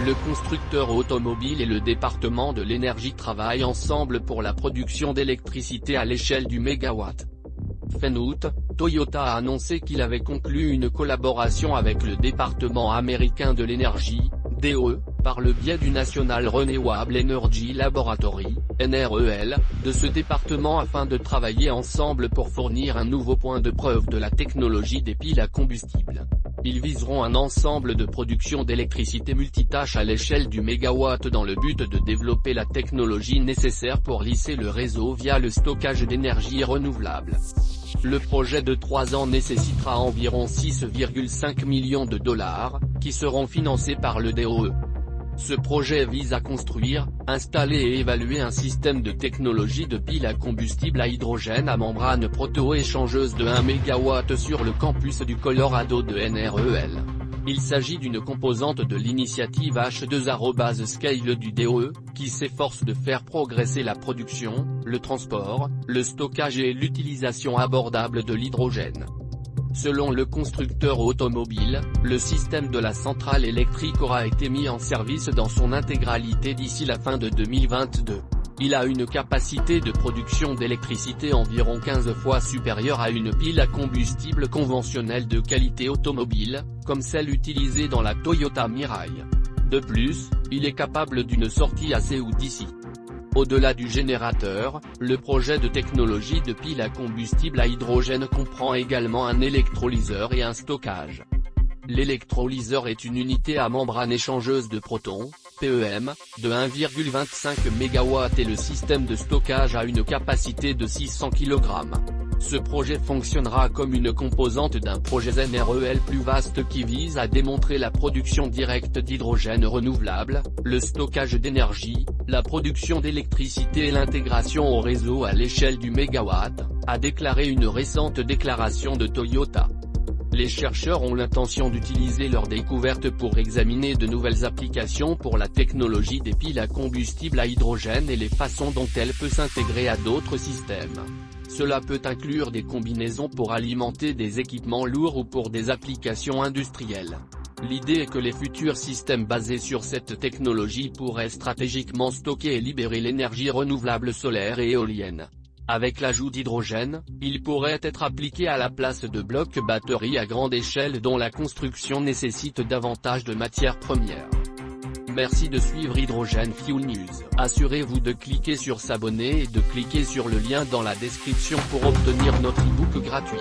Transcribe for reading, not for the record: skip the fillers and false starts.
Le constructeur automobile et le département de l'énergie travaillent ensemble pour la production d'électricité à l'échelle du mégawatt. Fin août, Toyota a annoncé qu'il avait conclu une collaboration avec le département américain de l'énergie, DOE, par le biais du National Renewable Energy Laboratory, NREL, de ce département afin de travailler ensemble pour fournir un nouveau point de preuve de la technologie des piles à combustible. Ils viseront un ensemble de production d'électricité multitâche à l'échelle du mégawatt dans le but de développer la technologie nécessaire pour lisser le réseau via le stockage d'énergie renouvelable. Le projet de 3 ans nécessitera environ 6,5 millions de dollars, qui seront financés par le DOE. Ce projet vise à construire, installer et évaluer un système de technologie de piles à combustible à hydrogène à membrane proto-échangeuse de 1 MW sur le campus du Colorado de NREL. Il s'agit d'une composante de l'initiative H2@Scale du DOE, qui s'efforce de faire progresser la production, le transport, le stockage et l'utilisation abordable de l'hydrogène. Selon le constructeur automobile, le système de la centrale électrique aura été mis en service dans son intégralité d'ici la fin de 2022. Il a une capacité de production d'électricité environ 15 fois supérieure à une pile à combustible conventionnelle de qualité automobile, comme celle utilisée dans la Toyota Mirai. De plus, il est capable d'une sortie AC ou DC. Au-delà du générateur, le projet de technologie de pile à combustible à hydrogène comprend également un électrolyseur et un stockage. L'électrolyseur est une unité à membrane échangeuse de protons, PEM, de 1,25 MW et le système de stockage a une capacité de 600 kg. Ce projet fonctionnera comme une composante d'un projet NREL plus vaste qui vise à démontrer la production directe d'hydrogène renouvelable, le stockage d'énergie, la production d'électricité et l'intégration au réseau à l'échelle du mégawatt, a déclaré une récente déclaration de Toyota. Les chercheurs ont l'intention d'utiliser leurs découvertes pour examiner de nouvelles applications pour la technologie des piles à combustible à hydrogène et les façons dont elle peut s'intégrer à d'autres systèmes. Cela peut inclure des combinaisons pour alimenter des équipements lourds ou pour des applications industrielles. L'idée est que les futurs systèmes basés sur cette technologie pourraient stratégiquement stocker et libérer l'énergie renouvelable solaire et éolienne. Avec l'ajout d'hydrogène, il pourrait être appliqué à la place de blocs batteries à grande échelle dont la construction nécessite davantage de matières premières. Merci de suivre Hydrogen Fuel News. Assurez-vous de cliquer sur s'abonner et de cliquer sur le lien dans la description pour obtenir notre e-book gratuit.